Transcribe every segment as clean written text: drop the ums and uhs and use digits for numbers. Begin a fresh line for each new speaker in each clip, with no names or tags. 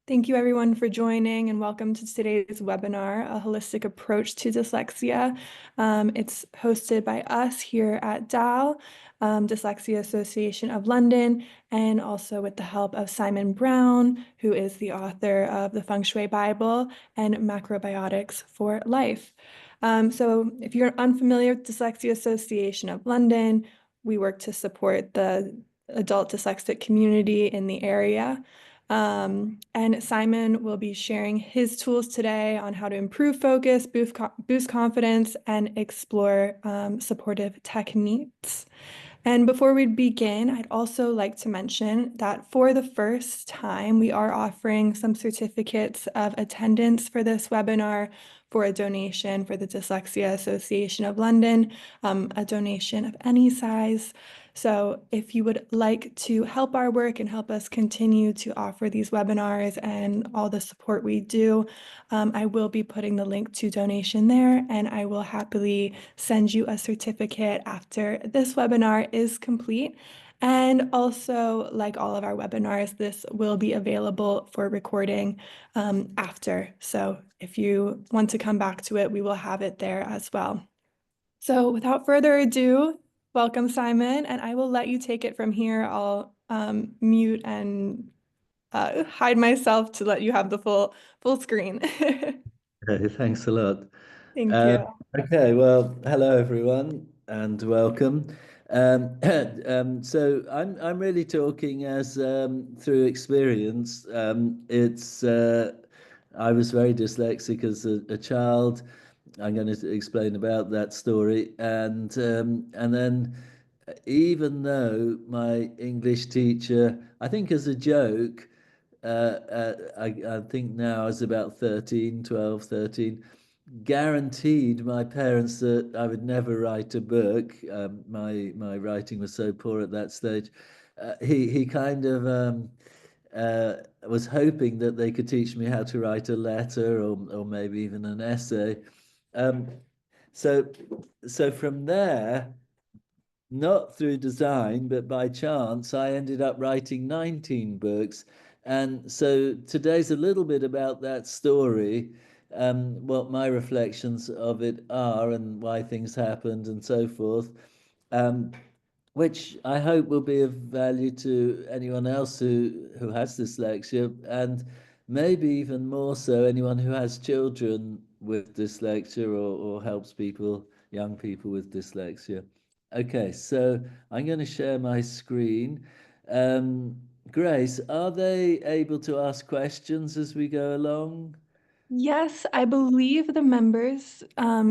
Thank you everyone for joining and welcome to today's webinar, A Holistic Approach to Dyslexia. It's hosted by us here at DAL, Dyslexia Association of London, and also with the help of Simon Brown, who is the author of the Feng Shui Bible and Macrobiotics for Life. So if you're unfamiliar with Dyslexia Association of London, we work to support the adult dyslexic community in the area. And Simon will be sharing his tools today on how to improve focus, boost confidence, and explore supportive techniques. And before we begin, I'd also like to mention that for the first time, we are offering some certificates of attendance for this webinar for a donation for the Dyslexia Association of London, a donation of any size. So if you would like to help our work and help us continue to offer these webinars and all the support we do, I will be putting the link to donation there, and I will happily send you a certificate after this webinar is complete. And also, like all of our webinars, this will be available for recording after. So if you want to come back to it, we will have it there as well. So without further ado, welcome, Simon, and I will let you take it from here. I'll mute and hide myself to let you have the full screen.
Okay, thanks a lot.
Thank
Um,
you.
okay, well, hello everyone, and welcome. So I'm really talking as through experience. I was very dyslexic as a child. I'm going to explain about that story, and then even though my English teacher, I think as a joke, I think now I was about 13, 12, 13, guaranteed my parents that I would never write a book. My writing was so poor at that stage. He kind of was hoping that they could teach me how to write a letter or maybe even an essay. Um, so so from there, not through design, but by chance, I ended up writing 19 books. And so today's a little bit about that story, what my reflections of it are, and why things happened, and so forth, um, which I hope will be of value to anyone else who has dyslexia, and maybe even more so anyone who has children with dyslexia or helps people, young people with dyslexia. Okay, so I'm going to share my screen. Um, Grace, are they able to ask questions as we go along?
Yes, I believe the members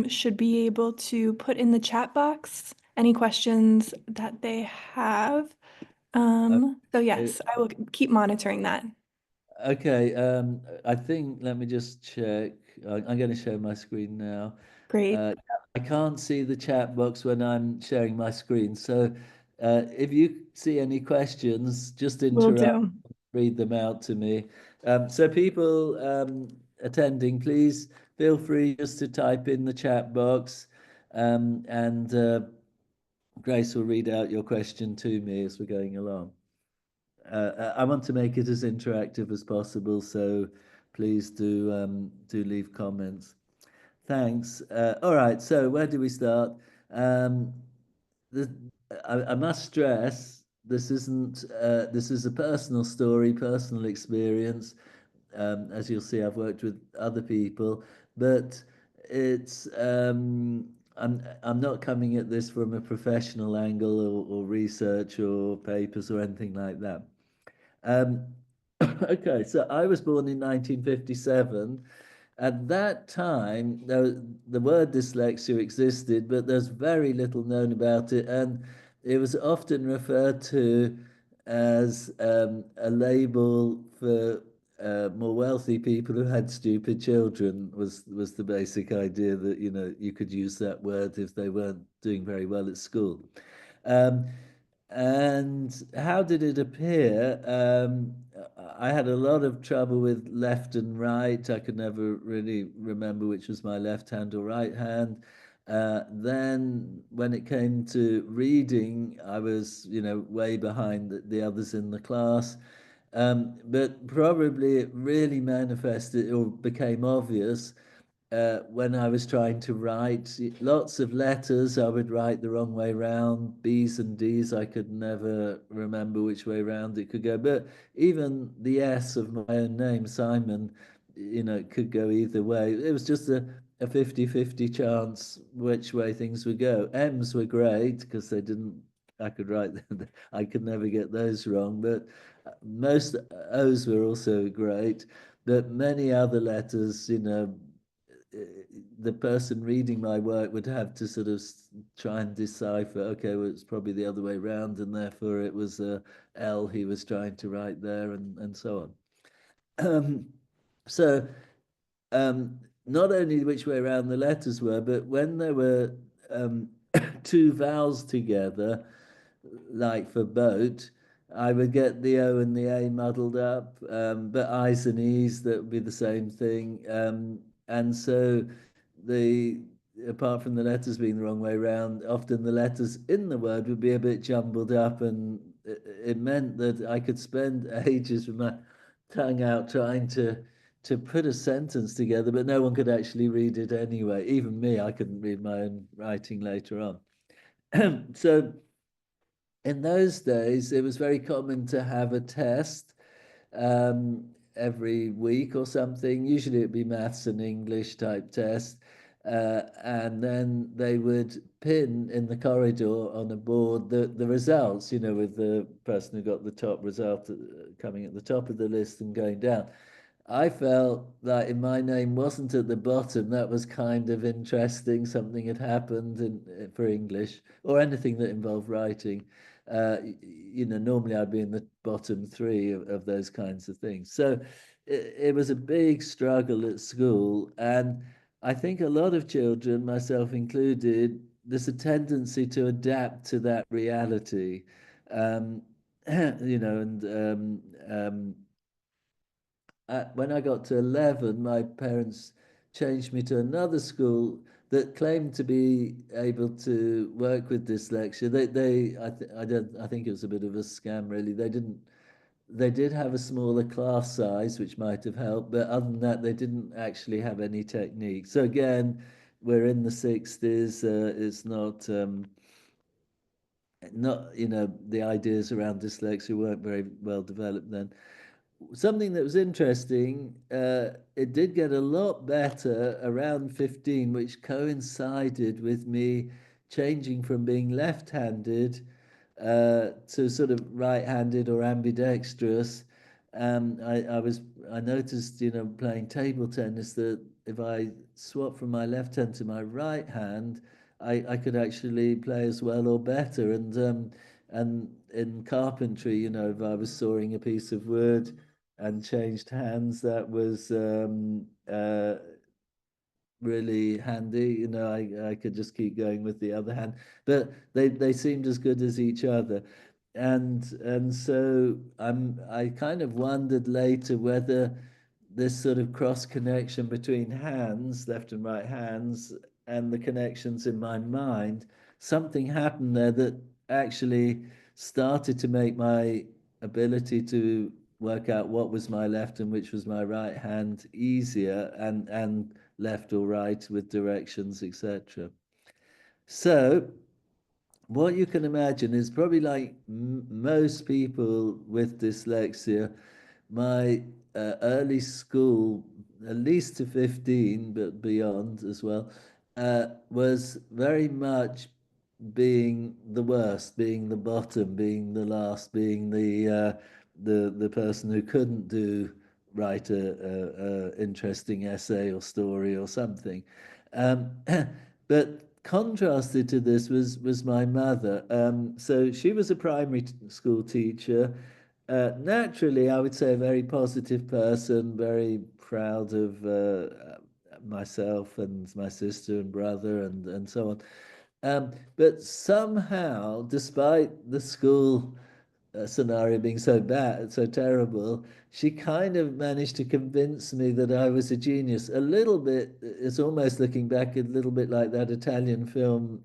should be able to put in the chat box any questions that they have. So
Okay,
yes, I will keep monitoring that.
okay, I think, let me just check. I'm going to share my screen now.
Great.
Uh, I can't see the chat box when I'm sharing my screen. So if you see any questions, just
Will
interrupt,
do.
read them out to me. So people attending, please feel free just to type in the chat box, and Grace will read out your question to me as we're going along. I want to make it as interactive as possible, so please do leave comments. Thanks. All right, so where do we start? Um, the, I must stress this isn't this is a personal story, personal experience. As you'll see, I've worked with other people, but it's I'm not coming at this from a professional angle or research or papers or anything like that. Um, okay, so I was born in 1957. At that time, the word dyslexia existed, but there's very little known about it, and it was often referred to as a label for more wealthy people who had stupid children. Was the basic idea that you could use that word if they weren't doing very well at school. Um, and how did it appear? I had a lot of trouble with left and right. I could never really remember which was my left hand or right hand. Then, when it came to reading, I was, way behind the others in the class. But probably it really manifested or became obvious when I was trying to write lots of letters. I would write the wrong way round. B's and D's, I could never remember which way round it could go. But even the S of my own name, Simon, it could go either way. It was just a 50-50 chance which way things would go. M's were great because they didn't, I could write, I could never get those wrong. But most O's were also great. But many other letters, the person reading my work would have to sort of try and decipher, okay, well, it's probably the other way around, and therefore it was a L he was trying to write there, and so on. So not only which way around the letters were, but when there were two vowels together, like for boat, I would get the O and the A muddled up, but I's and E's, that would be the same thing. And so the apart from the letters being the wrong way around, often the letters in the word would be a bit jumbled up, and it meant that I could spend ages with my tongue out trying to put a sentence together, but no one could actually read it anyway. Even me, I couldn't read my own writing later on. So in those days, it was very common to have a test um, every week or something. Usually it'd be maths and English type test. And then they would pin in the corridor on a board the results, with the person who got the top result coming at the top of the list and going down. I felt that if my name wasn't at the bottom, that was kind of interesting. Something had happened for English or anything that involved writing. Normally I'd be in the bottom three of those kinds of things. So it was a big struggle at school. And I think a lot of children, myself included, there's a tendency to adapt to that reality. Um, and when I got to 11, my parents changed me to another school that claimed to be able to work with dyslexia. I think it was a bit of a scam, really. They did have a smaller class size, which might have helped, but other than that, they didn't actually have any technique. So again, we're in the 60s. It's not, the ideas around dyslexia weren't very well developed then. Something that was interesting, it did get a lot better around 15, which coincided with me changing from being left-handed to sort of right-handed or ambidextrous. I noticed, playing table tennis, that if I swap from my left hand to my right hand, I could actually play as well or better. And in carpentry, if I was sawing a piece of wood and changed hands, that was really handy. I could just keep going with the other hand, but they seemed as good as each other. And so I kind of wondered later whether this sort of cross connection between hands, left and right hands, and the connections in my mind, something happened there that actually started to make my ability to work out what was my left and which was my right hand easier, and left or right with directions, etc. So what you can imagine is probably like most people with dyslexia, my early school, at least to 15, but beyond as well, was very much being the worst, being the bottom, being the last, being the person who couldn't write a interesting essay or story or something. Um, but contrasted to this was my mother. So she was a primary school teacher. Naturally, I would say a very positive person, very proud of myself and my sister and brother and so on. But somehow, despite the school scenario being so bad, so terrible, she kind of managed to convince me that I was a genius. A little bit, it's almost looking back a little bit like that Italian film,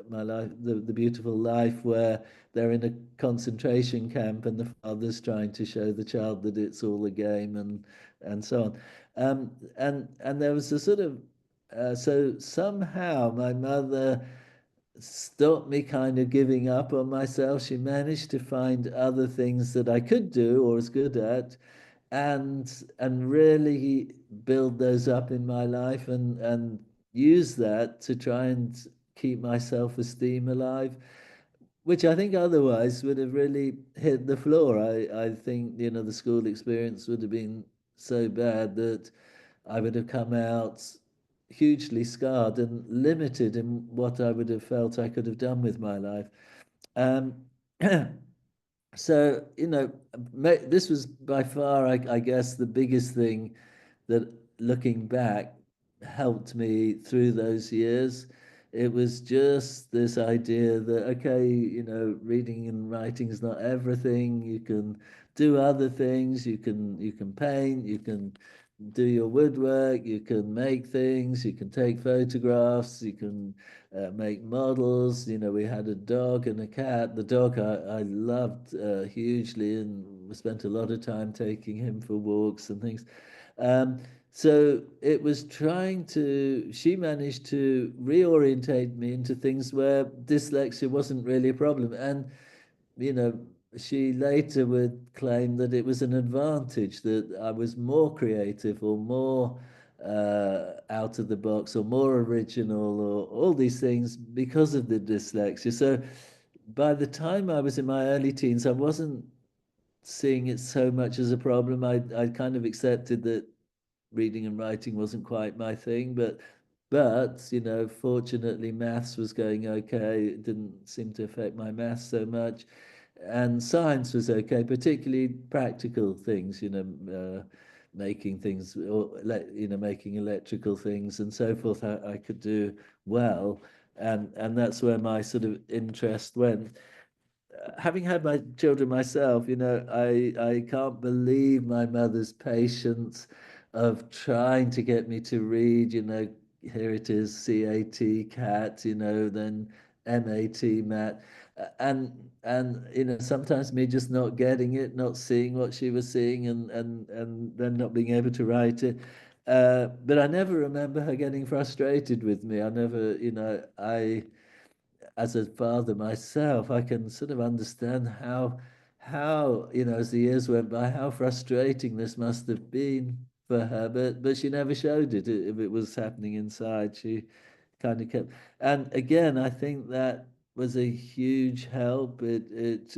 My Life, the Beautiful Life, where they're in a concentration camp and the father's trying to show the child that it's all a game and so on. And there was a sort of so somehow my mother stopped me kind of giving up on myself. She managed to find other things that I could do or was good at, and really build those up in my life and use that to try and keep my self-esteem alive, which I think otherwise would have really hit the floor. I think, the school experience would have been so bad that I would have come out hugely scarred and limited in what I would have felt I could have done with my life. Um, so, this was by far, I guess, the biggest thing that, looking back, helped me through those years. It was just this idea that, okay, reading and writing is not everything. You can do other things. You can paint. You can do your woodwork. You can make things. You can take photographs. You can make models. We had a dog and a cat. The dog I loved hugely, and we spent a lot of time taking him for walks and things. Um, so it was she managed to reorientate me into things where dyslexia wasn't really a problem. And, you know, she later would claim that it was an advantage, that I was more creative or more out of the box or more original or all these things because of the dyslexia. So by the time I was in my early teens, I wasn't seeing it so much as a problem. I kind of accepted that reading and writing wasn't quite my thing, but fortunately maths was going okay. It didn't seem to affect my maths so much, and science was okay, particularly practical things, making things, or making electrical things and so forth. I could do well, and that's where my sort of interest went. Having had my children myself, I can't believe my mother's patience of trying to get me to read. Here it is, CAT, cat, then MAT, mat, and sometimes me just not getting it, not seeing what she was seeing, and then not being able to write it. But I never remember her getting frustrated with me. I never, I as a father myself, I can sort of understand how as the years went by, how frustrating this must have been for her. But she never showed it. If it was happening inside, she kind of kept. And again, I think that was a huge help. It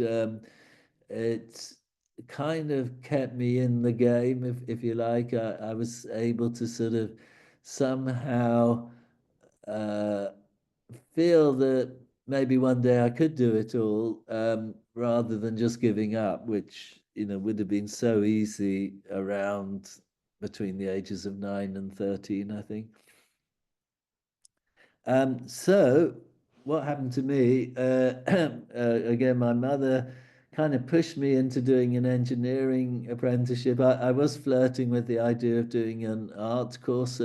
kind of kept me in the game, if you like. I was able to sort of somehow. Uh, feel that maybe one day I could do it all, rather than just giving up, which would have been so easy around between the ages of 9 and 13, I think. So what happened to me? Again, my mother kind of pushed me into doing an engineering apprenticeship. I was flirting with the idea of doing an art course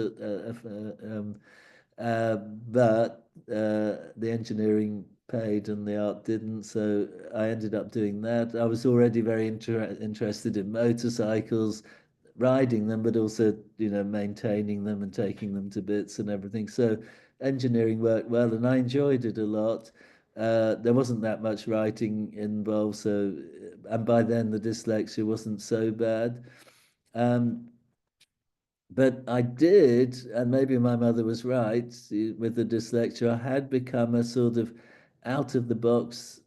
but the engineering paid and the art didn't, so I ended up doing that. I was already very interested in motorcycles, riding them, but also maintaining them and taking them to bits and everything. So engineering worked well, and I enjoyed it a lot. There wasn't that much writing involved, so and by then the dyslexia wasn't so bad. Um, but I did, and maybe my mother was right with the dyslexia. I had become a sort of out of the box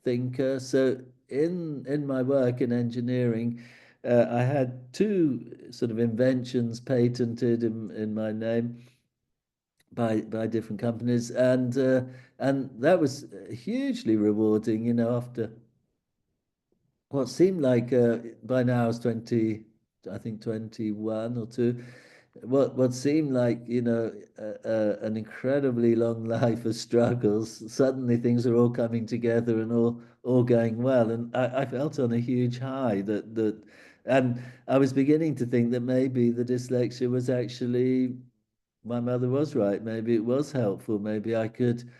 thinker. So in my work in engineering, I had two sort of inventions patented in my name by different companies, and that was hugely rewarding. After what seemed like by now I was 20, I think 21 or 2. what seemed like, an incredibly long life of struggles. Suddenly things are all coming together and all going well. And I felt on a huge high and I was beginning to think that maybe the dyslexia was actually, my mother was right. Maybe it was helpful. Maybe I could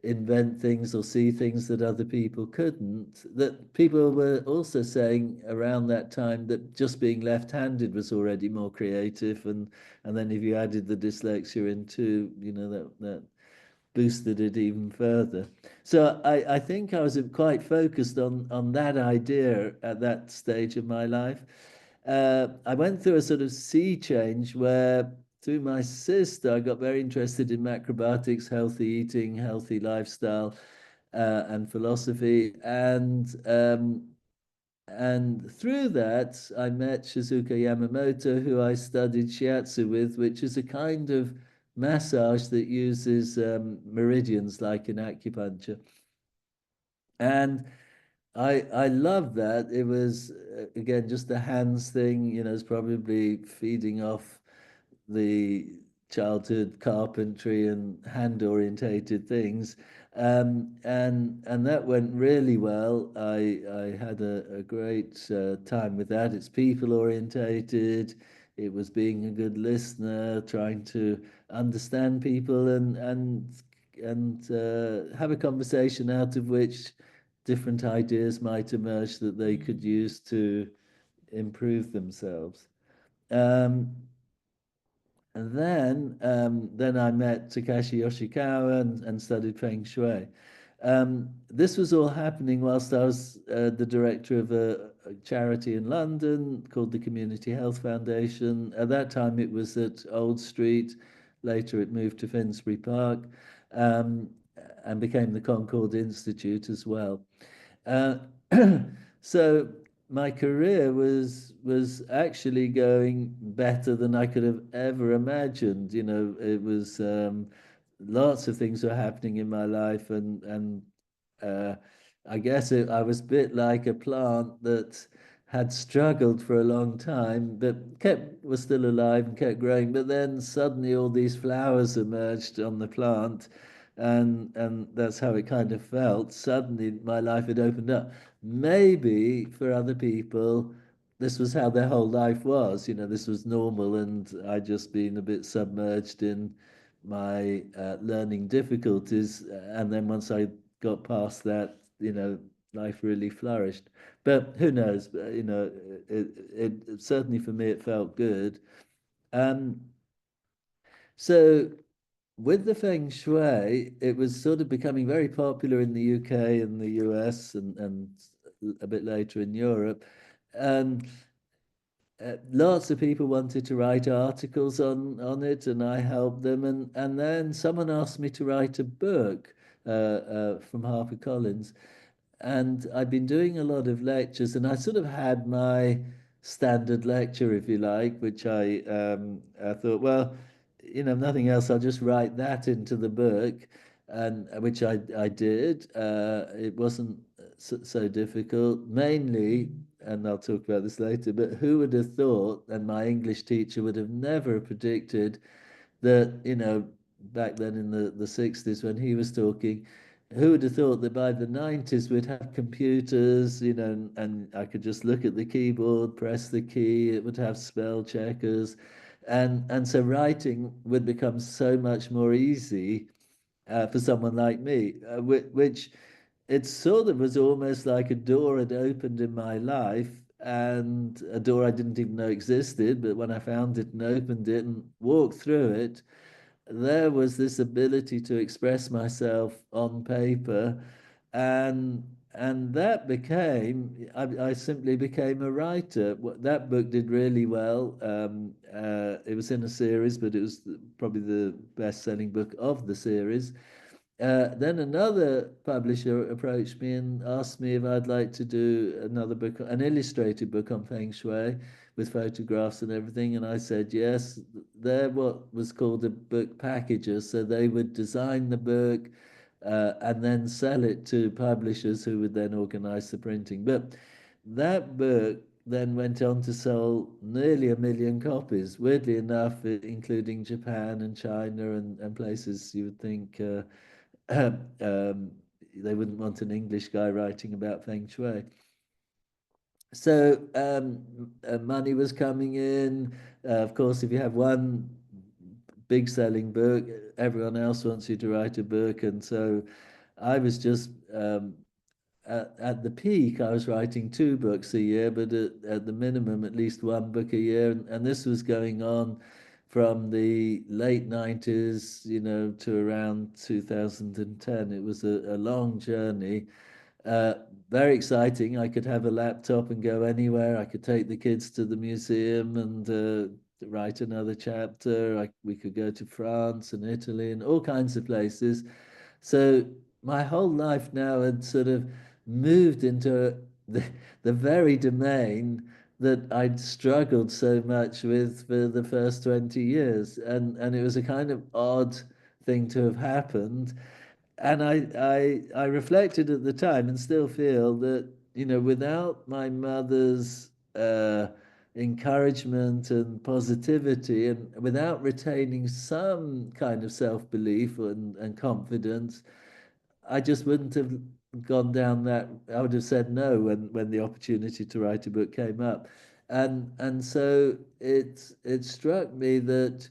invent things or see things that other people couldn't. That people were also saying around that time that just being left-handed was already more creative, and then if you added the dyslexia into, that boosted it even further. So I think I was quite focused on that idea at that stage of my life. I went through a sort of sea change where, through my sister, I got very interested in macrobiotics, healthy eating, healthy lifestyle, and philosophy. And through that, I met Shizuka Yamamoto, who I studied shiatsu with, which is a kind of massage that uses meridians like in acupuncture. And I love that. It was again just a hands thing, it's probably feeding off the childhood carpentry and hand orientated things. And that went really well. I had a great time with that. It's people orientated. It was being a good listener, trying to understand people and have a conversation out of which different ideas might emerge that they could use to improve themselves. Um, and then I met Takashi Yoshikawa and studied Feng Shui. This was all happening whilst I was the director of a charity in London called the Community Health Foundation. At that time, it was at Old Street. Later, it moved to Finsbury Park, um, and became the Concord Institute as well. Uh, so my career was actually going better than I could have ever imagined. It was lots of things were happening in my life, and uh, I guess I was a bit like a plant that had struggled for a long time, but was still alive and kept growing. But then suddenly all these flowers emerged on the plant, and that's how it kind of felt. Suddenly my life had opened up. Maybe for other people, this was how their whole life was. This was normal, and I'd just been a bit submerged in my learning difficulties. And then once I got past that, life really flourished. But who knows? It certainly for me, it felt good. Um, so with the Feng Shui, it was sort of becoming very popular in the UK and the US and a bit later in Europe. And lots of people wanted to write articles on it, and I helped them. And then someone asked me to write a book from HarperCollins, and I've been doing a lot of lectures, and I sort of had my standard lecture, if you like, which I thought, well, nothing else, I'll just write that into the book, and which I did. It wasn't so difficult, mainly, and I'll talk about this later. But who would have thought? And my English teacher would have never predicted that, back then in the 60s when he was talking, who would have thought that by the 90s we'd have computers, and I could just look at the keyboard, press the key, it would have spell checkers, and so writing would become so much more easy for someone like me, which it sort of was almost like a door had opened in my life, and a door I didn't even know existed. But when I found it and opened it and walked through it, there was this ability to express myself on paper, and that became, I simply became a writer. That book did really well. It was in a series, but it was probably the best-selling book of the series. Then another publisher approached me and asked me if I'd like to do another book, an illustrated book on Feng Shui with photographs and everything. And I said yes. They're what was called a book packager. So they would design the book and then sell it to publishers who would then organize the printing. But that book then went on to sell nearly 1 million copies, weirdly enough, including Japan and China and places you would think they wouldn't want an English guy writing about Feng Shui. So money was coming in. Of course, if you have one big selling book, everyone else wants you to write a book. And so I was just at the peak, I was writing 2 books a year, but at the minimum, at least 1 book a year. And this was going on from the late 90s, to around 2010. It was a long journey. Uh, Very exciting. I could have a laptop and go anywhere. I could take the kids to the museum and write another chapter. We could go to France and Italy and all kinds of places. So my whole life now had sort of moved into the very domain that I'd struggled so much with for the first 20 years. And it was a kind of odd thing to have happened. And I reflected at the time and still feel that, without my mother's encouragement and positivity, and without retaining some kind of self-belief and confidence, I just wouldn't have gone down that. I would have said no when the opportunity to write a book came up, and so it struck me that,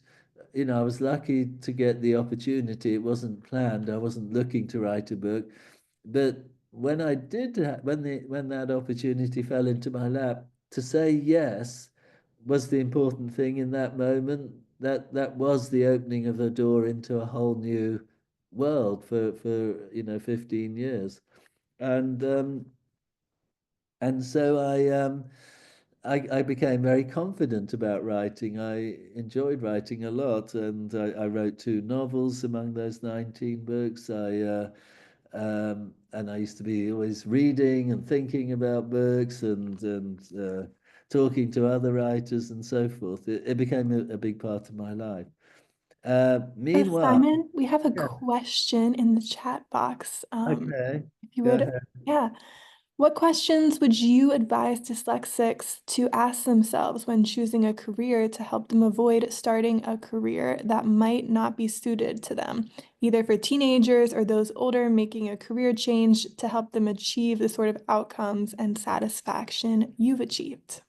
I was lucky to get the opportunity. It wasn't planned. I wasn't looking to write a book, but when I did, when that opportunity fell into my lap, to say yes was the important thing in that moment. That was the opening of a door into a whole new world for 15 years. And um and so I became very confident about writing. I enjoyed writing a lot, and I wrote 2 novels among those 19 books. And I used to be always reading and thinking about books and talking to other writers and so forth. It became a big part of my life. Meanwhile,
Simon, we have a
yeah,
question in the chat box.
okay,
If you
go
would,
ahead.
yeah. What questions would you advise dyslexics to ask themselves when choosing a career to help them avoid starting a career that might not be suited to them, either for teenagers or those older making a career change to help them achieve the sort of outcomes and satisfaction you've achieved?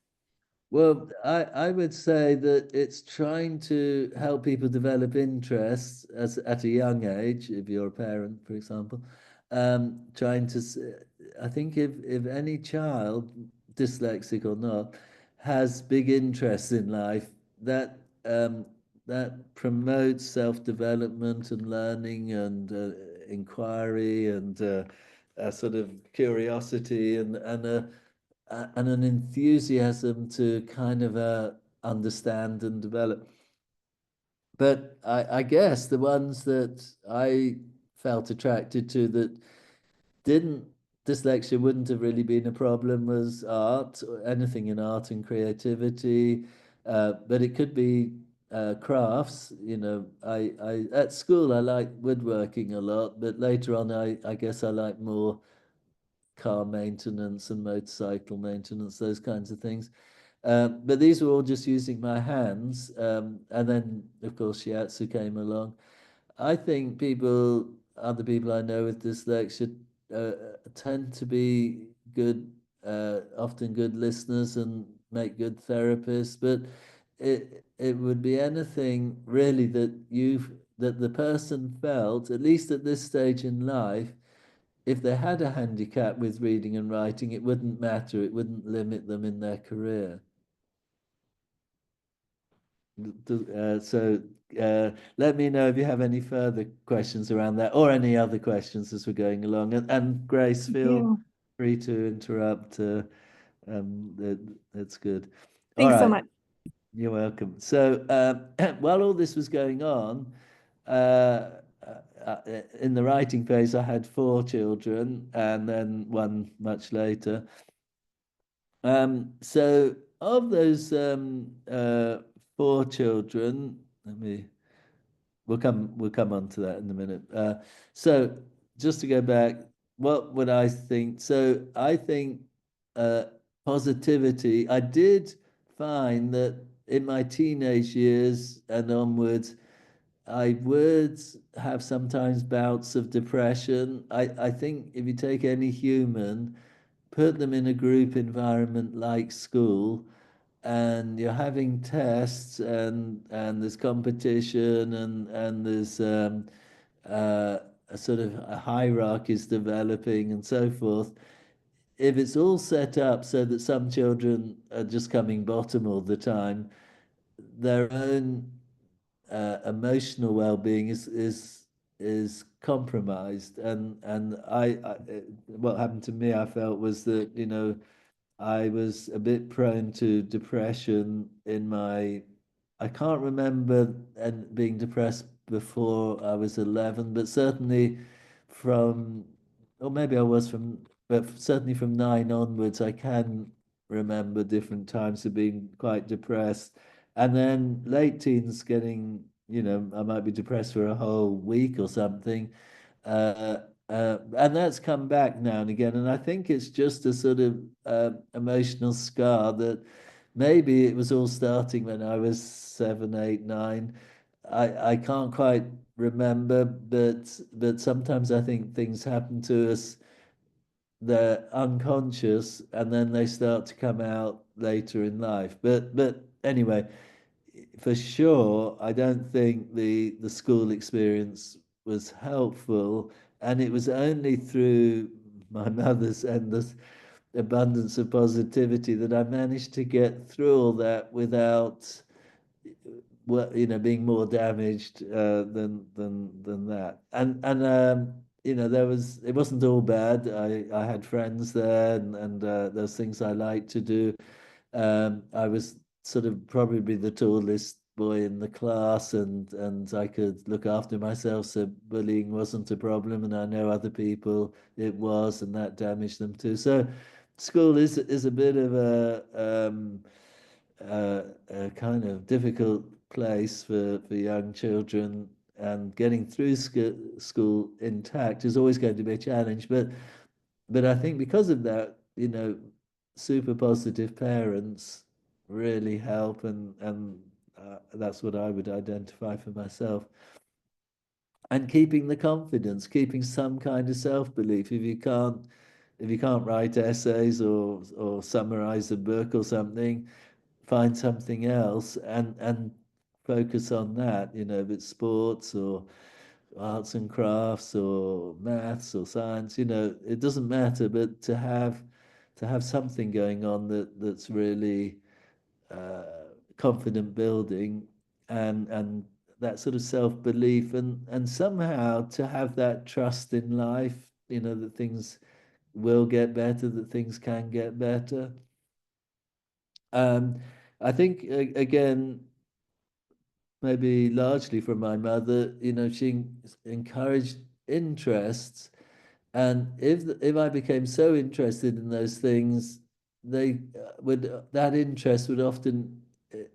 Well, I would say that it's trying to help people develop interests at a young age, if you're a parent, for example. Trying to, I think if any child, dyslexic or not, has big interests in life, that um, that promotes self-development and learning and inquiry and a sort of curiosity and an enthusiasm to kind of understand and develop. But I guess the ones that I felt attracted to that didn't, dyslexia wouldn't have really been a problem, was art, or anything in art and creativity. But it could be crafts. I at school I liked woodworking a lot, but later on I guess I like more car maintenance and motorcycle maintenance, those kinds of things. But these were all just using my hands. And then, of course, shiatsu came along. I think other people I know with dyslexia, uh, tend to be good, often good listeners and make good therapists. But it would be anything really that the person felt, at least at this stage in life, if they had a handicap with reading and writing, it wouldn't matter. It wouldn't limit them in their career. So let me know if you have any further questions around that or any other questions as we're going along. And Grace,
Thank
feel
you.
free to interrupt. That's good. All
Thanks so
right,
much.
you're welcome. So while all this was going on, uh, in the writing phase, I had 4 children and then one much later. So of those 4 children, we'll come on to that in a minute. So just to go back, what would I think? So I think positivity. I did find that in my teenage years and onwards, I would have sometimes bouts of depression. I think if you take any human, put them in a group environment like school, and you're having tests and there's competition and there's a sort of a hierarchies developing and so forth. If it's all set up so that some children are just coming bottom all the time, their own emotional well-being is compromised. And what happened to me, I felt, was that, you know, I was a bit prone to depression in my, I can't remember and being depressed before I was 11, but certainly from, or maybe I was from, but certainly from 9 onwards, I can remember different times of being quite depressed. And then late teens getting, you know, I might be depressed for a whole week or something. Uh, and that's come back now and again. And I think it's just a sort of emotional scar that maybe it was all starting when I was 7, 8, 9. I can't quite remember, but sometimes I think things happen to us, they're unconscious, and then they start to come out later in life. But anyway, for sure, I don't think the school experience was helpful, and it was only through my mother's endless abundance of positivity that I managed to get through all that without, well, you know, being more damaged than that. And you know, it wasn't all bad. I had friends there, and there's things I liked to do. I was sort of probably the tallest boy in the class, and I could look after myself, so bullying wasn't a problem. And I know other people it was, and that damaged them too. So school is a bit of a kind of difficult place for young children, and getting through school intact is always going to be a challenge. But I think because of that, you know, super positive parents really help, and that's what I would identify for myself. And keeping the confidence, keeping some kind of self-belief. If you can't write essays or summarize a book or something, find something else and focus on that. You know, if it's sports or arts and crafts or maths or science, you know, it doesn't matter, but to have something going on that's really uh, confident building, and that sort of self-belief, and somehow to have that trust in life, you know, that things will get better, that things can get better. um, I think again, maybe largely from my mother, you know, she encouraged interests. And if I became so interested in those things, they would that interest would often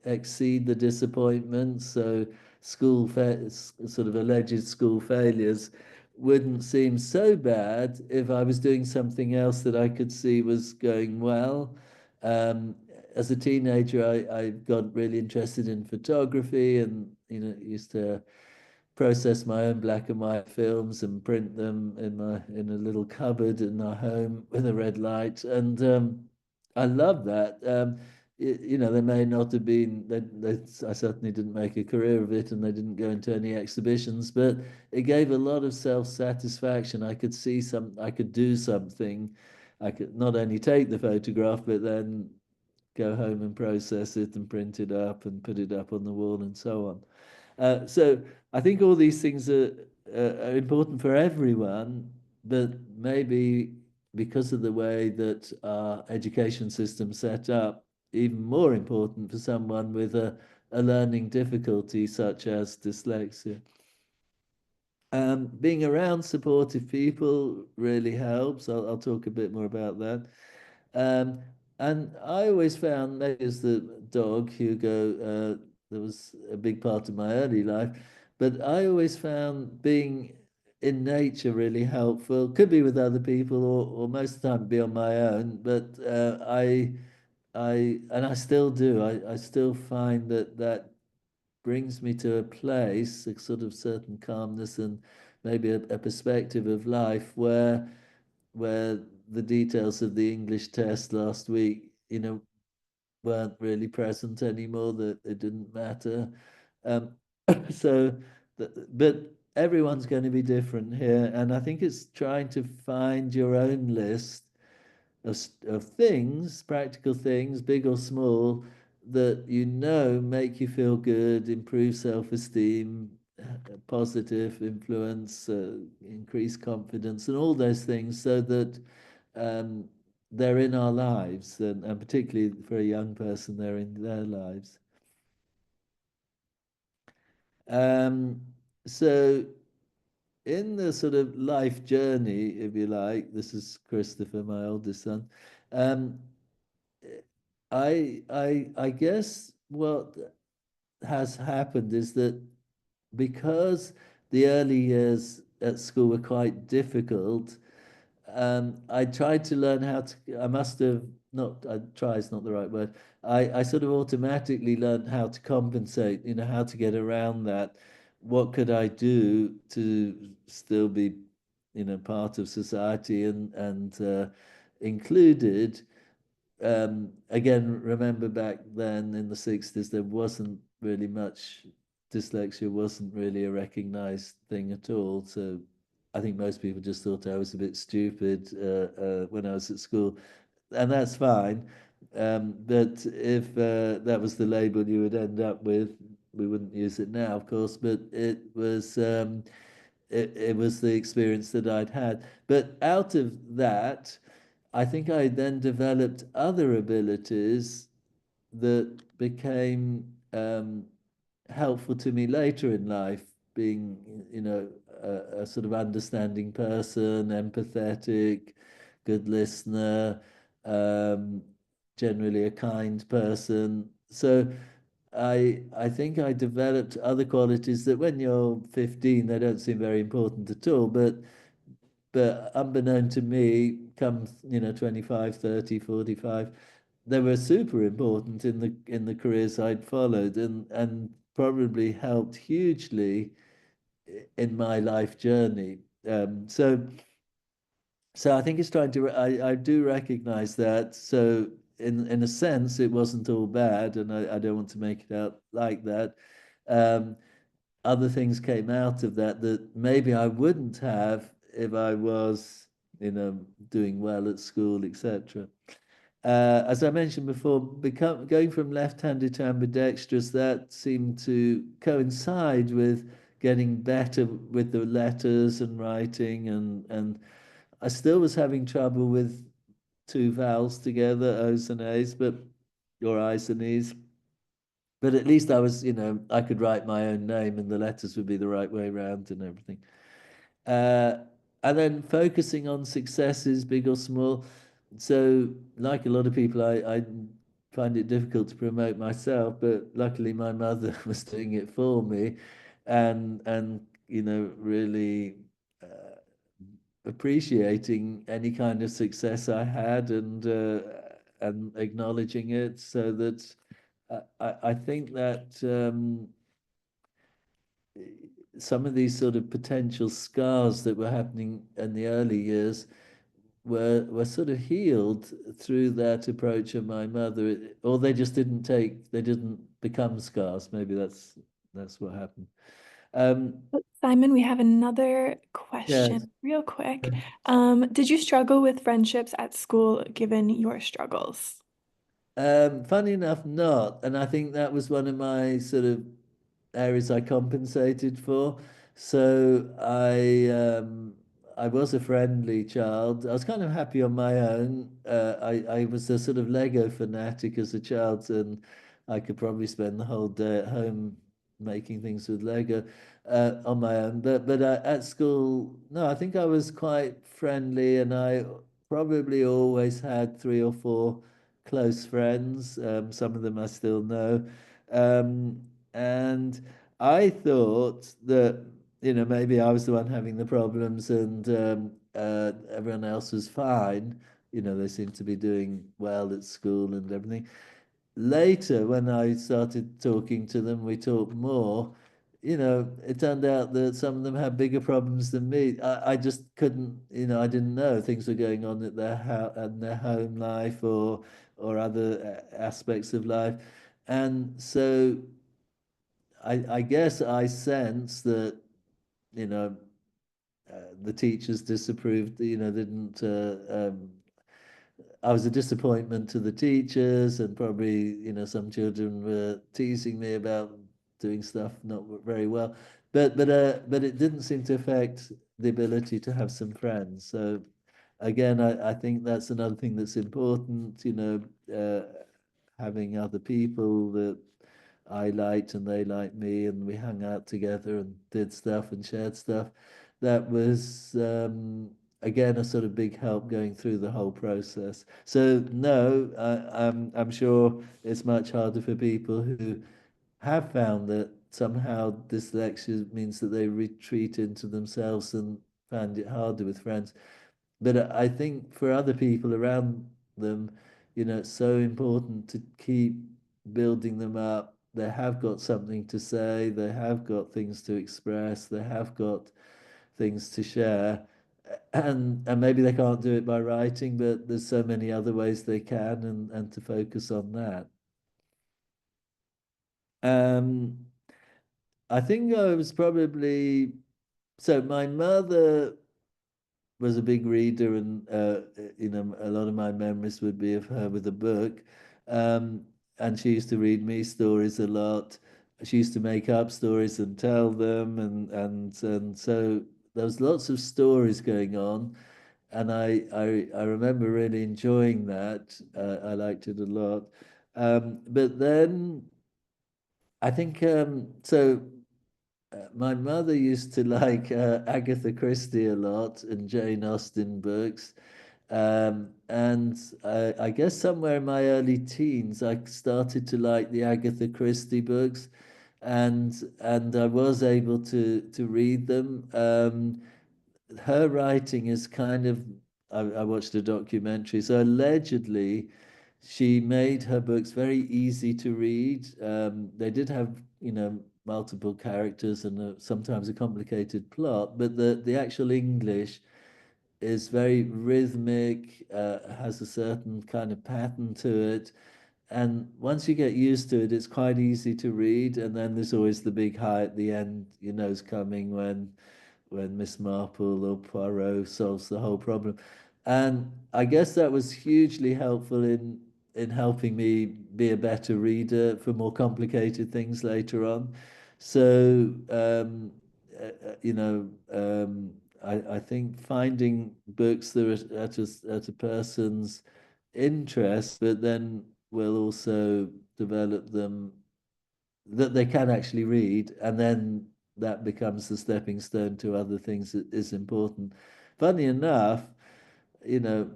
exceed the disappointment. So sort of alleged school failures wouldn't seem so bad if I was doing something else that I could see was going well. Um, as a teenager, I got really interested in photography, and, you know, used to process my own black and white films and print them in a little cupboard in our home with a red light. And I love that. You know, they may not have been. I certainly didn't make a career of it, and they didn't go into any exhibitions. But it gave a lot of self-satisfaction. I could see some. I could do something. I could not only take the photograph, but then go home and process it and print it up and put it up on the wall and so on. So I think all these things are important for everyone, but maybe because of the way that our education system set up, even more important for someone with a learning difficulty such as dyslexia. Being around supportive people really helps. I'll talk a bit more about that. Um, and I always found, maybe as the dog, Hugo, that was a big part of my early life, but I always found being in nature really helpful. Could be with other people, or most of the time be on my own. But and I still do. I still find that that brings me to a place, a sort of certain calmness and maybe a perspective of life where the details of the English test last week, weren't really present anymore, that it didn't matter. Um, so, but everyone's going to be different here. And I think it's trying to find your own list of things, practical things, big or small, that make you feel good, improve self-esteem, positive influence, increase confidence, and all those things, so that um, they're in our lives, and particularly for a young person, they're in their lives. Um, so in the sort of life journey, if you like, this is Christopher, my oldest son. Um, I guess what has happened is that because the early years at school were quite difficult, I tried to learn how to. I must have not. I try is not the right word. I sort of automatically learned how to compensate. How to get around that. What could I do to still be, part of society and included? Again, remember back then in the 60s, there wasn't really much, dyslexia wasn't really a recognized thing at all. So I think most people just thought I was a bit stupid when I was at school, and that's fine. But if that was the label you would end up with, we wouldn't use it now, of course, but it was the experience that I'd had. But out of that, I think I then developed other abilities that became helpful to me later in life, being, a sort of understanding person, empathetic, good listener, um, generally a kind person. So I think I developed other qualities that when you're 15, they don't seem very important at all, but unbeknown to me, come 25, 30, 45, they were super important in the careers I'd followed, and probably helped hugely in my life journey. So I think it's trying to. I do recognize that. So in a sense, it wasn't all bad, and I don't want to make it out like that. Um, Other things came out of that that maybe I wouldn't have if I was, doing well at school, etc. As I mentioned before, going from left-handed to ambidextrous, that seemed to coincide with getting better with the letters and writing, and I still was having trouble with two vowels together, O's and A's, or I's and E's. But at least I was, I could write my own name and the letters would be the right way around and everything. Uh, and then focusing on successes, big or small. So, like a lot of people, I find it difficult to promote myself, but luckily my mother was doing it for me, and really appreciating any kind of success I had, and acknowledging it, so that I think that some of these sort of potential scars that were happening in the early years were sort of healed through that approach of my mother, or they didn't become scars. Maybe that's what happened. Um,
Simon, we have another
yes.
question, real quick. Did you struggle with friendships at school given your struggles?
Funny enough, not. And I think that was one of my sort of areas I compensated for. So I was a friendly child. I was kind of happy on my own. I was a sort of Lego fanatic as a child, and I could probably spend the whole day at home making things with Lego on my own. But at school, no, I think I was quite friendly, and I probably always had three or four close friends. Some of them I still know. And I thought that. maybe I was the one having the problems and everyone else was fine. They seemed to be doing well at school and everything. Later, when I started talking to them, we talked more. It turned out that some of them had bigger problems than me. I just couldn't, I didn't know things were going on at in their home life or other aspects of life. And so I guess I sense that, you know, the teachers disapproved, didn't. I was a disappointment to the teachers, and probably, some children were teasing me about doing stuff not very well. But it didn't seem to affect the ability to have some friends. So again, I think that's another thing that's important, having other people that I liked and they liked me, and we hung out together and did stuff and shared stuff. That was again a sort of big help going through the whole process. So no, I'm sure it's much harder for people who have found that somehow dyslexia means that they retreat into themselves and find it harder with friends. But I think for other people around them, it's so important to keep building them up. They have got something to say, they have got things to express, they have got things to share. And maybe they can't do it by writing, but there's so many other ways they can, and to focus on that. Um, I think I was probably so my mother was a big reader, and a lot of my memories would be of her with a book. Um, and she used to read me stories a lot. She used to make up stories and tell them, and so there was lots of stories going on, and I remember really enjoying that. I liked it a lot. But then I think so. My mother used to like Agatha Christie a lot and Jane Austen books. And I guess somewhere in my early teens, I started to like the Agatha Christie books, and I was able to read them. Her writing is kind of, I watched a documentary, so allegedly she made her books very easy to read. They did have, multiple characters and sometimes a complicated plot, but the actual English is very rhythmic, has a certain kind of pattern to it. And once you get used to it, it's quite easy to read. And then there's always the big high at the end, is coming when Miss Marple or Poirot solves the whole problem. And I guess that was hugely helpful in helping me be a better reader for more complicated things later on. So I think finding books that are at a person's interest, but then will also develop them that they can actually read, and then that becomes the stepping stone to other things that is important. Funny enough, you know,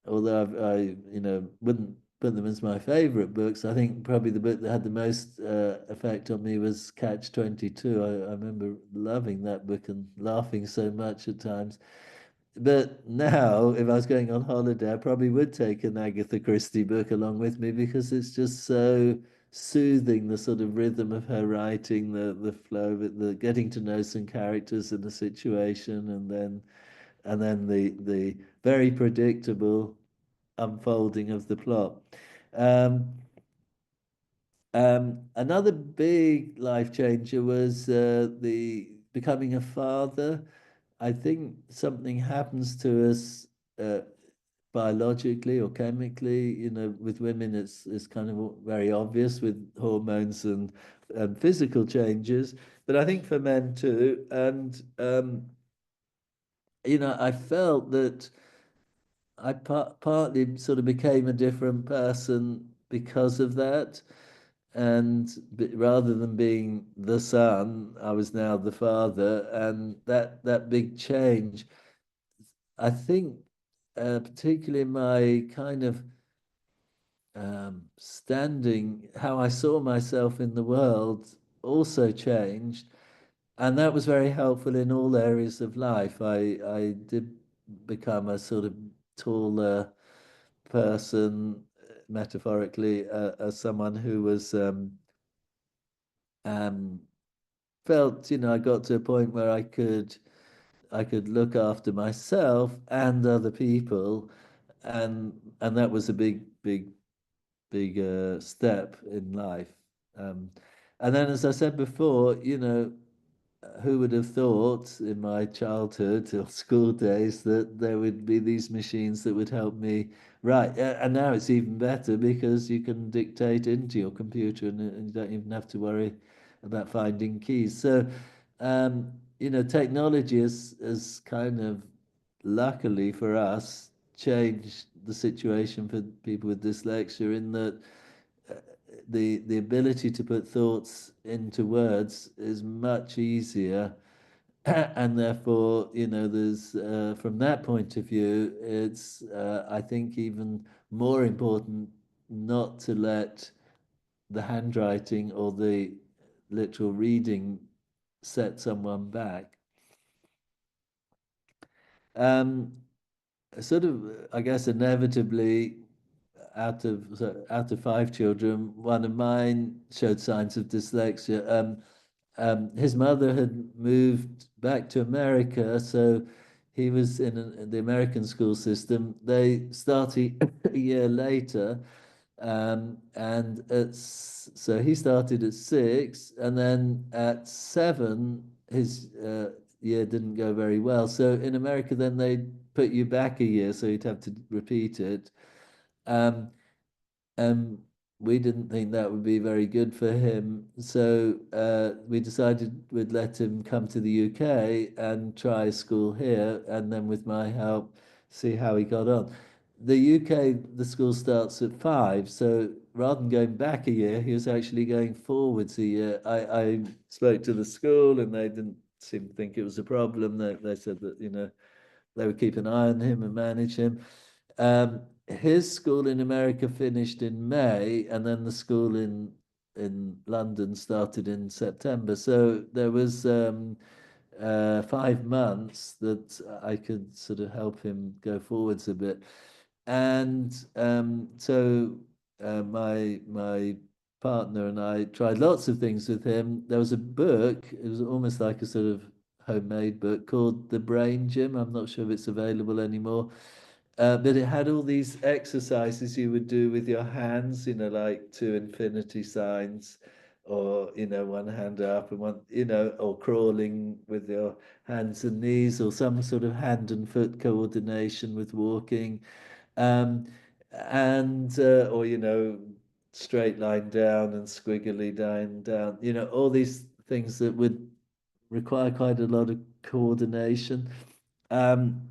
although wouldn't put them as my favorite books, I think probably the book that had the most effect on me was Catch 22. I remember loving that book and laughing so much at times. But now, if I was going on holiday, I probably would take an Agatha Christie book along with me because it's just so soothing, the sort of rhythm of her writing, the flow of it, the getting to know some characters in a situation, and then the very predictable unfolding of the plot. Um, another big life changer was the becoming a father. I think something happens to us uh, biologically or chemically. With women, it's kind of very obvious with hormones and physical changes, but I think for men too. And I felt that I partly sort of became a different person because of that. And rather than being the son, I was now the father, and that big change, I think, particularly my kind of standing, how I saw myself in the world, also changed. and that was very helpful in all areas of life. I did become a sort of taller person, metaphorically, as someone who was um, felt, I got to a point where I could look after myself and other people, and that was a big step in life. Um, and then, as I said before, who would have thought in my childhood or school days that there would be these machines that would help me write? And now it's even better because you can dictate into your computer and you don't even have to worry about finding keys. So, technology has kind of, luckily for us, changed the situation for people with dyslexia in that uh, the ability to put thoughts into words is much easier, and therefore, there's from that point of view, it's I think even more important not to let the handwriting or the literal reading set someone back. Um, Sort of, I guess, inevitably, out of five children, one of mine showed signs of dyslexia. His mother had moved back to America, so he was in the American school system. They started a year later, and so he started at 6, and then at 7, his year didn't go very well. So in America, then they put you back a year, so you'd have to repeat it. Um, and we didn't think that would be very good for him. So we decided we'd let him come to the UK and try school here, and then with my help, see how he got on. The UK, the school starts at 5, so rather than going back a year, he was actually going forwards a year. I spoke to the school, and they didn't seem to think it was a problem. They said that, they would keep an eye on him and manage him. His school in America finished in May, and then the school in London started in September. So there was 5 months that I could sort of help him go forwards a bit. And so my partner and I tried lots of things with him. There was a book, it was almost like a sort of homemade book called The Brain Gym. I'm not sure if it's available anymore. But it had all these exercises you would do with your hands, like two infinity signs, or, one hand up and one, or crawling with your hands and knees, or some sort of hand and foot coordination with walking. Um, and, or, straight line down and squiggly line down, all these things that would require quite a lot of coordination. Um,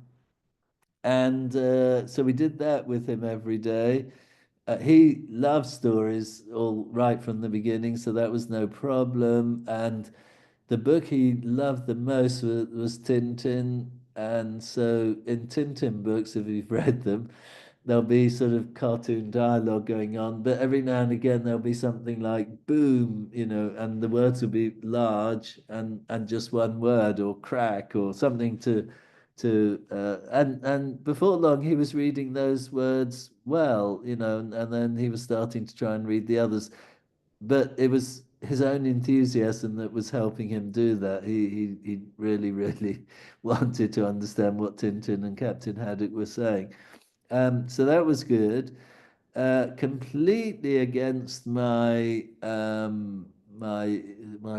and so we did that with him every day. He loved stories all right from the beginning, so that was no problem. And the book he loved the most was Tintin. And so in Tintin books, if you've read them, there'll be sort of cartoon dialogue going on, but every now and again there'll be something like boom, and the words will be large and just one word, or crack, or something and before long he was reading those words well, and then he was starting to try and read the others. But it was his own enthusiasm that was helping him do that. He really, really wanted to understand what Tintin and Captain Haddock were saying. So that was good. Completely against my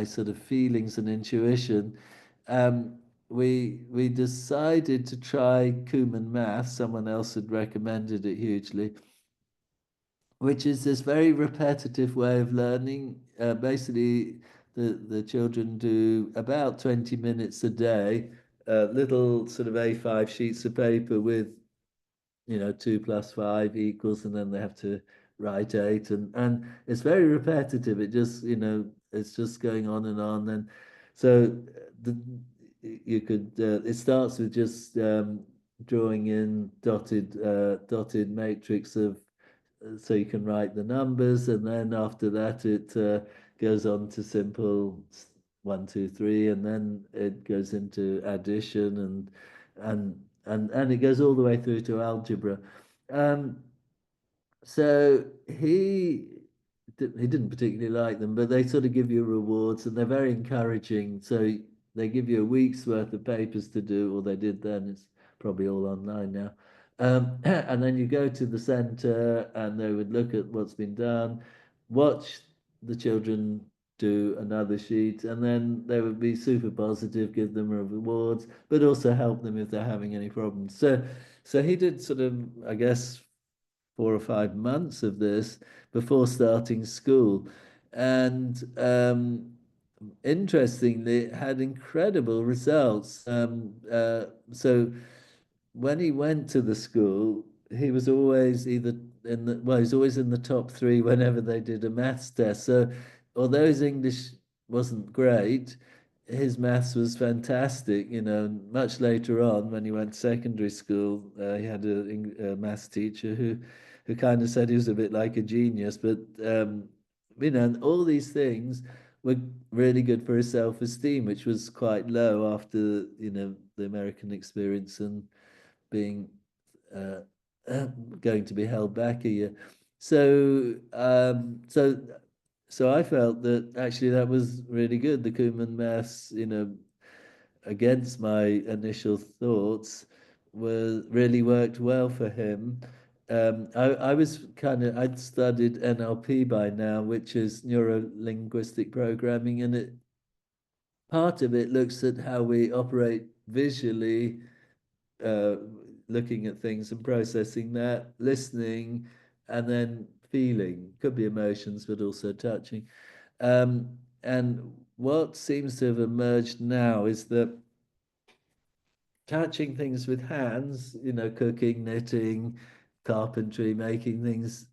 sort of feelings and intuition. Um, we decided to try Kumon Maths. Someone else had recommended it hugely, which is this very repetitive way of learning. Basically, the children do about 20 minutes a day, little sort of A5 sheets of paper with, 2 + 5 equals, and then they have to write 8, and it's very repetitive. It just, it's just going on and on. And so the you could it starts with just drawing in dotted matrix of, so you can write the numbers, and then after that it goes on to simple one, two, three, and then it goes into addition and it goes all the way through to algebra. Um, so he didn't particularly like them, but they sort of give you rewards and they're very encouraging. So they give you a week's worth of papers to do, or they did then. It's probably all online now. And then you go to the center and they would look at what's been done, watch the children do another sheet, and then they would be super positive, give them rewards, but also help them if they're having any problems. So he did sort of, I guess, 4 or 5 months of this before starting school. And interestingly, it had incredible results. So when he went to the school, he was always either in the well, he's always in the top three whenever they did a maths test. So although his English wasn't great, his maths was fantastic. Much later on, when he went to secondary school, he had a maths teacher who kind of said he was a bit like a genius. But and all these things were really good for his self-esteem, which was quite low after the American experience and being uh, going to be held back a year. So so I felt that actually that was really good. The Kumon Maths, against my initial thoughts, was really worked well for him. I was I'd studied NLP by now, which is neuro linguistic programming, and part of it looks at how we operate visually, uh, looking at things and processing that, listening, and then feeling. Could be emotions, but also touching. And what seems to have emerged now is that touching things with hands, cooking, knitting, carpentry, making things,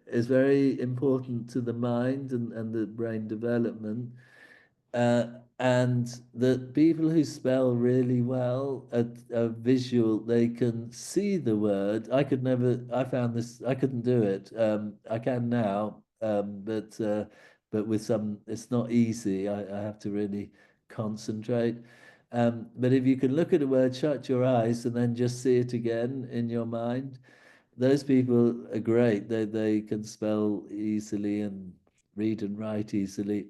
is very important to the mind and the brain development. uh, and that people who spell really well are visual, they can see the word. I could never, I found this, I couldn't do it. I can now, but with some, it's not easy. I have to really concentrate. But if you can look at a word, shut your eyes, and then just see it again in your mind, those people are great. They can spell easily and read and write easily.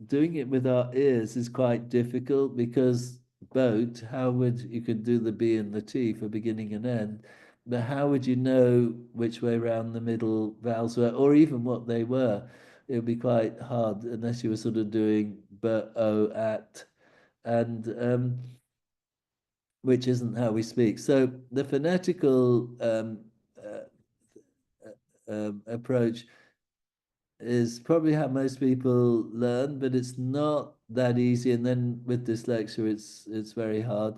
Doing it with our ears is quite difficult because boat, how would you could do the B and the T for beginning and end, but how would you know which way round the middle vowels were, or even what they were? It would be quite hard unless you were sort of doing but, oh, at, and which isn't how we speak. So the phonetical uh, approach is probably how most people learn, but it's not that easy. And then with dyslexia, it's very hard.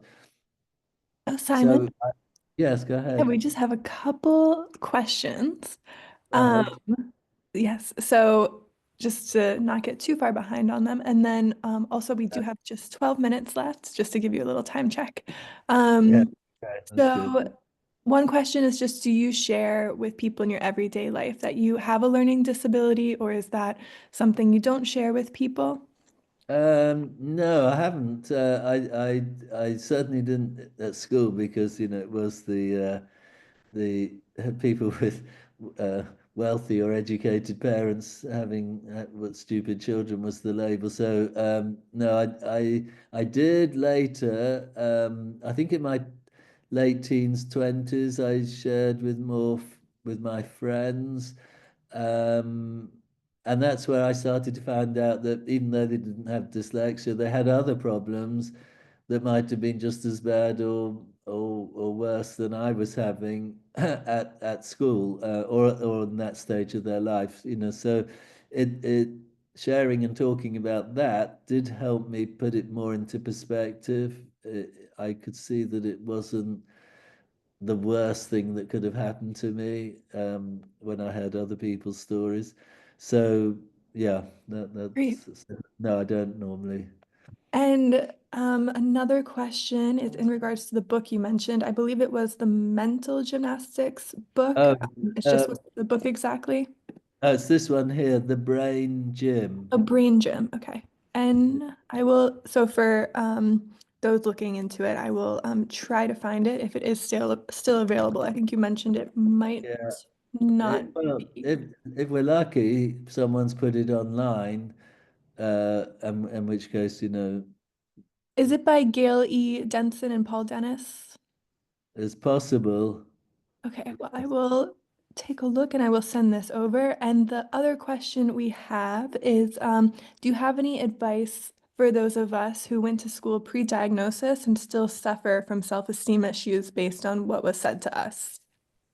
Oh, Simon,
So yes, go
yeah,
ahead.
we just have a couple questions. Um,
Right.
yes, so just to not get too far behind on them. And then also we do have just 12 minutes left, just to give you a little time check.
Yeah,
Um,
okay, that's good.
so one question is just, do you share with people in your everyday life that you have a learning disability, or is that something you don't share with people?
No, I haven't. I certainly didn't at school because it was the people with uh, wealthy or educated parents having what stupid children was the label. So no, I did later. I think in my late teens, 20s, I shared with with my friends. Um, and that's where I started to find out that even though they didn't have dyslexia, they had other problems that might have been just as bad or worse than I was having at school, or in that stage of their life. So it sharing and talking about that did help me put it more into perspective. I could see that it wasn't the worst thing that could have happened to me, when I heard other people's stories. So yeah,
Great.
that's no, I don't normally.
And another question is in regards to the book you mentioned. I believe it was the mental gymnastics book.
Oh,
It's just
uh,
what's the book exactly?
oh, it's this one here, the brain gym.
A brain gym. Okay. And I will, so for those looking into it, I will try to find it if it is still available. I think you mentioned it might
Yeah.
not
Well,
be.
if we're lucky, someone's put it online, and in which case,
Is it by Gail E. Denson and Paul Dennis?
it's possible.
Okay, well, I will take a look and I will send this over. And the other question we have is, do you have any advice for those of us who went to school pre-diagnosis and still suffer from self-esteem issues based on what was said to us?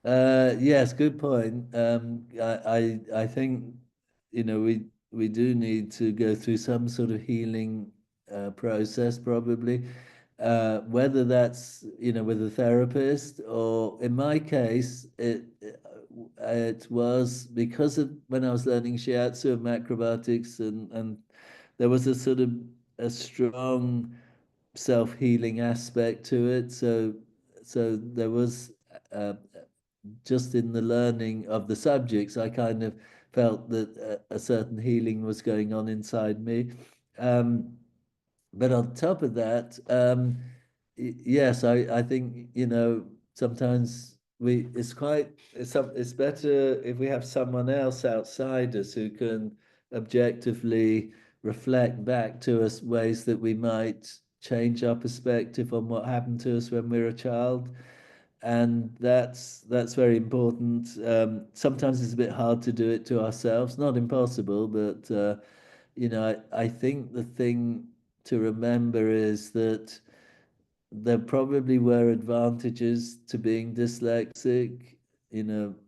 Yes, good point. I think we do need to go through some sort of healing process, probably. Whether that's with a therapist, or in my case, it was because of when I was learning shiatsu and macrobiotics, and there was a sort of a strong self-healing aspect to it. So there was. Uh, just in the learning of the subjects, I kind of felt that a certain healing was going on inside me. Um, but on top of that, yes, I think sometimes it's better if we have someone else outside us who can objectively reflect back to us ways that we might change our perspective on what happened to us when we were a child, and that's very important. Sometimes it's a bit hard to do it to ourselves, not impossible, but I think the thing to remember is that there probably were advantages to being dyslexic.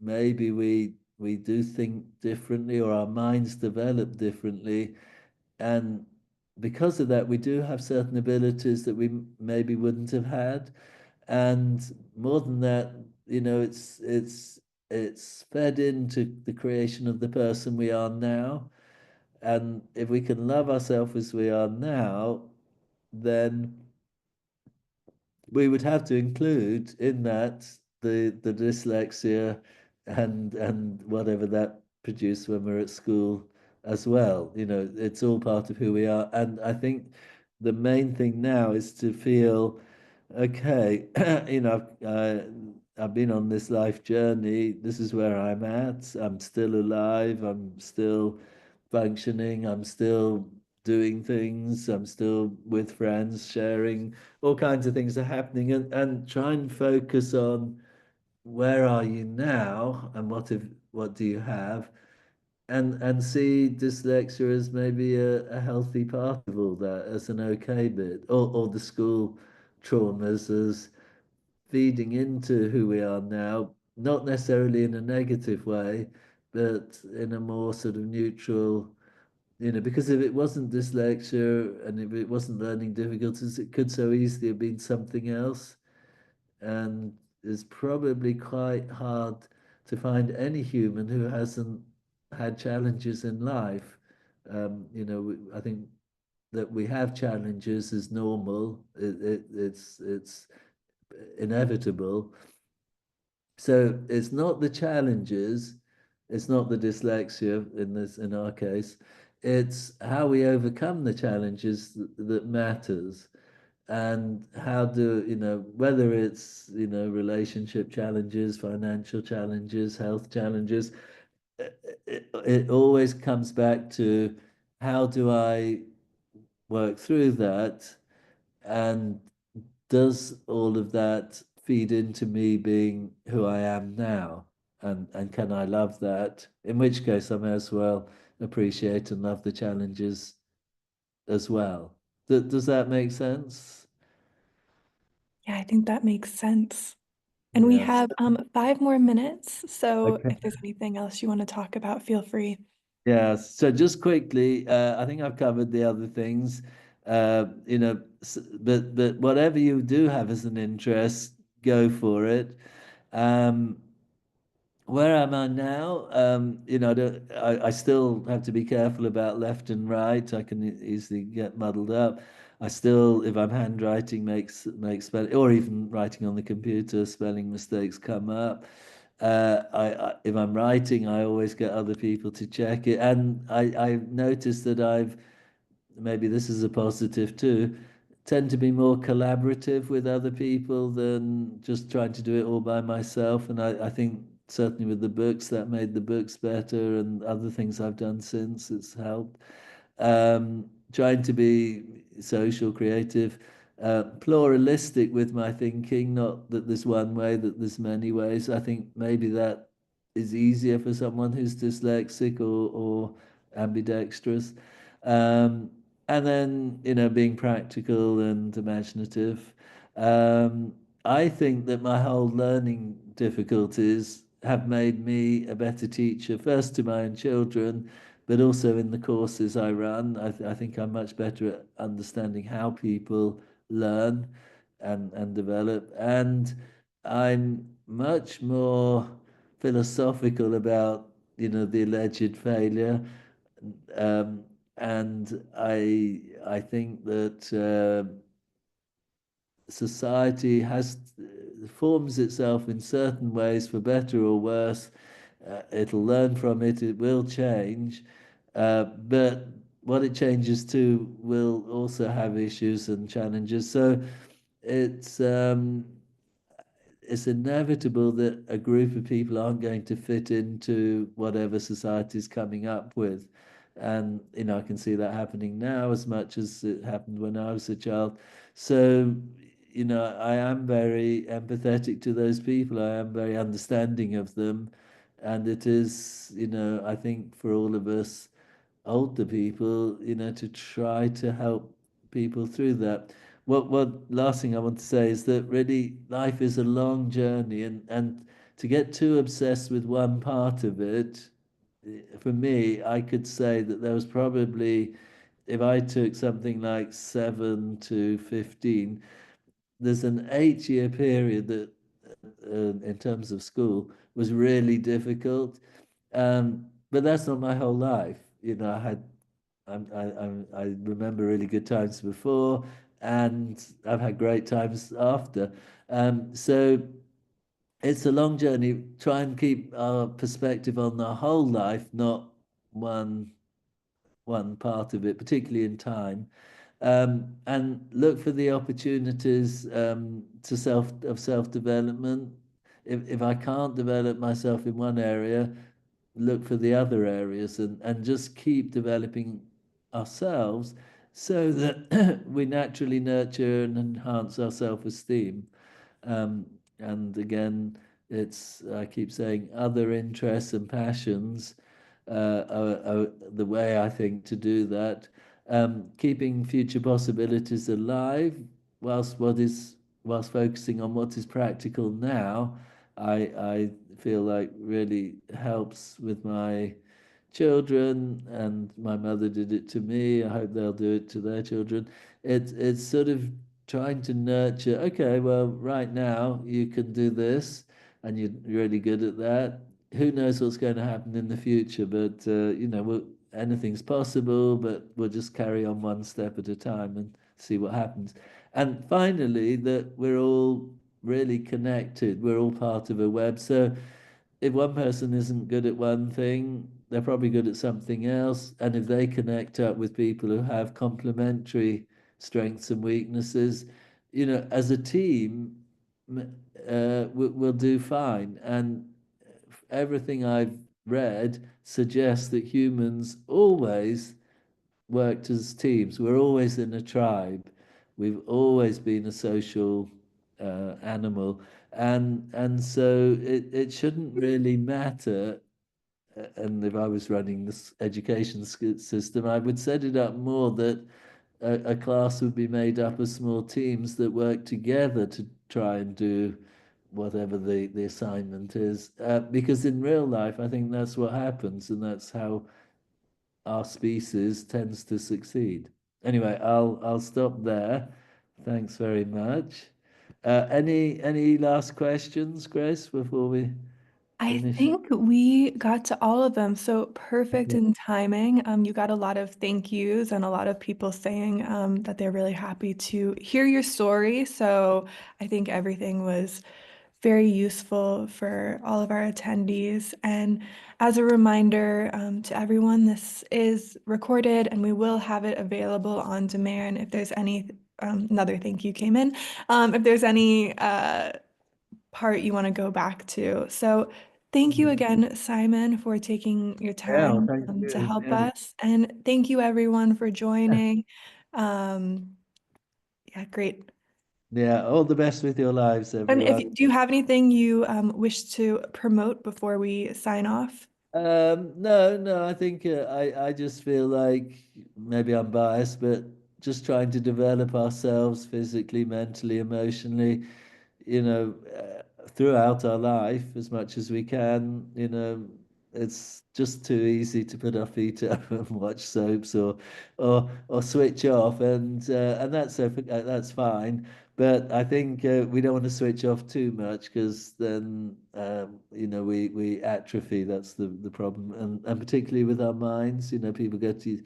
Maybe we do think differently, or our minds develop differently, and because of that, we do have certain abilities that we maybe wouldn't have had. And more than that, it's fed into the creation of the person we are now. And if we can love ourselves as we are now, then we would have to include in that the dyslexia and whatever that produced when we're at school as well. It's all part of who we are. And I think the main thing now is to feel okay. I've been on this life journey. This is where I'm at. I'm still alive. I'm still functioning. I'm still doing things. I'm still with friends, sharing all kinds of things are happening, and try and focus on where are you now and what do you have, and see dyslexia as maybe a healthy part of all that, as an okay bit, or the school traumas as feeding into who we are now, not necessarily in a negative way, but in a more sort of neutral, because if it wasn't dyslexia and if it wasn't learning difficulties, it could so easily have been something else. And it's probably quite hard to find any human who hasn't had challenges in life. I think that we have challenges is normal. It's inevitable. So it's not the challenges, it's not the dyslexia in our case, it's how we overcome the challenges that matters. And how do whether it's relationship challenges, financial challenges, health challenges, it always comes back to how do I work through that, and does all of that feed into me being who I am now? And can I love that? In which case, I may as well appreciate and love the challenges as well. Does that make sense?
Yeah, I think that makes sense. And we
Yeah.
have 5 more minutes, so
Okay.
if there's anything else you want to talk about, feel free.
Yeah. So just quickly, I think I've covered the other things. But whatever you do have as an interest, go for it. Um, Where am I now? I still have to be careful about left and right. I can easily get muddled up. I still, if I'm handwriting, make spelling, or even writing on the computer, spelling mistakes come up. If I'm writing, I always get other people to check it, and I've noticed that I've maybe this is a positive too, tend to be more collaborative with other people than just trying to do it all by myself. And I think certainly with the books, that made the books better, and other things I've done since, it's helped. Trying to be social, creative, pluralistic with my thinking, not that there's one way, that there's many ways. I think maybe that is easier for someone who's dyslexic or ambidextrous. Um, and then, being practical and imaginative. Um, I think that my whole learning difficulties have made me a better teacher, first to my own children, but also in the courses I run. I think I'm much better at understanding how people learn and develop. And I'm much more philosophical about, the alleged failure. Um, and I think that society has forms itself in certain ways for better or worse. It'll learn from it. It will change, but what it changes to will also have issues and challenges. So it's um, it's inevitable that a group of people aren't going to fit into whatever society is coming up with. And, I can see that happening now as much as it happened when I was a child. So, I am very empathetic to those people. I am very understanding of them. And it is, I think for all of us, older people, to try to help people through that. What last thing I want to say is that really life is a long journey, and to get too obsessed with one part of it, for me, I could say that there was probably, if I took something like 7 to 15, there's an 8 year period that, in terms of school, was really difficult. But that's not my whole life. I remember really good times before, and I've had great times after. So it's a long journey. Try and keep our perspective on the whole life, not one one part of it, particularly in time. And look for the opportunities to self development. If I can't develop myself in one area, look for the other areas, and just keep developing ourselves so that we naturally nurture and enhance our self-esteem. Um, and again, I keep saying other interests and passions are the way I think to do that. Keeping future possibilities alive whilst focusing on what is practical now, I feel like really helps with my children, and my mother did it to me. I hope they'll do it to their children. It's sort of trying to nurture, okay, well, right now you can do this and you're really good at that. Who knows what's going to happen in the future, but anything's possible, but we'll just carry on one step at a time and see what happens. And finally, that we're all really connected. We're all part of a web. So if one person isn't good at one thing, they're probably good at something else. And if they connect up with people who have complementary strengths and weaknesses, as a team, we'll do fine. And everything I've read suggests that humans always worked as teams. We're always in a tribe. We've always been a social animal, and so it shouldn't really matter. And if I was running this education system, I would set it up more that a class would be made up of small teams that work together to try and do whatever the assignment is. Because in real life, I think that's what happens, and that's how our species tends to succeed. Anyway, I'll stop there. Thanks very much. Any last questions, Grace, before we
I
finish?
think we got to all of them. So perfect
Okay.
in timing. You got a lot of thank yous and a lot of people saying that they're really happy to hear your story. So I think everything was very useful for all of our attendees. And as a reminder to everyone, this is recorded and we will have it available on demand if there's any, another thank you came in, if there's any part you want to go back to. So thank you again, Simon, for taking your
Yeah, well,
time
thank
to
you.
help
Yeah.
us. And thank you everyone for joining. Um, yeah, great.
Yeah, all the best with your lives,
And if
everyone.
do you have anything you wish to promote before we sign off?
No, no, I think I just feel like maybe I'm biased, but just trying to develop ourselves physically, mentally, emotionally, throughout our life as much as we can. It's just too easy to put our feet up and watch soaps or switch off, and that's fine. But I think we don't want to switch off too much because then we atrophy. That's the problem, and particularly with our minds. People go to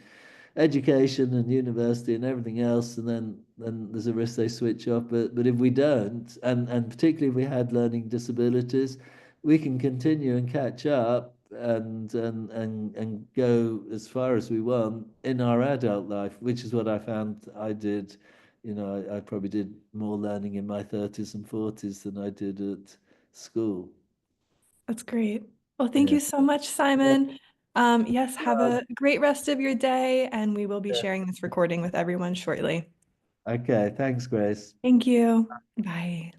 education and university and everything else, and then there's a risk they switch off. But if we don't, and particularly if we had learning disabilities, we can continue and catch up and go as far as we want in our adult life, which is what I found I did. I probably did more learning in my 30s and 40s than I did at school.
That's great. Well, thank
Yeah.
you so much,
Yeah.
Simon. Yes, have a great rest of your day, and we will be sharing this recording with everyone shortly.
Okay, thanks, Grace.
Thank you. Bye.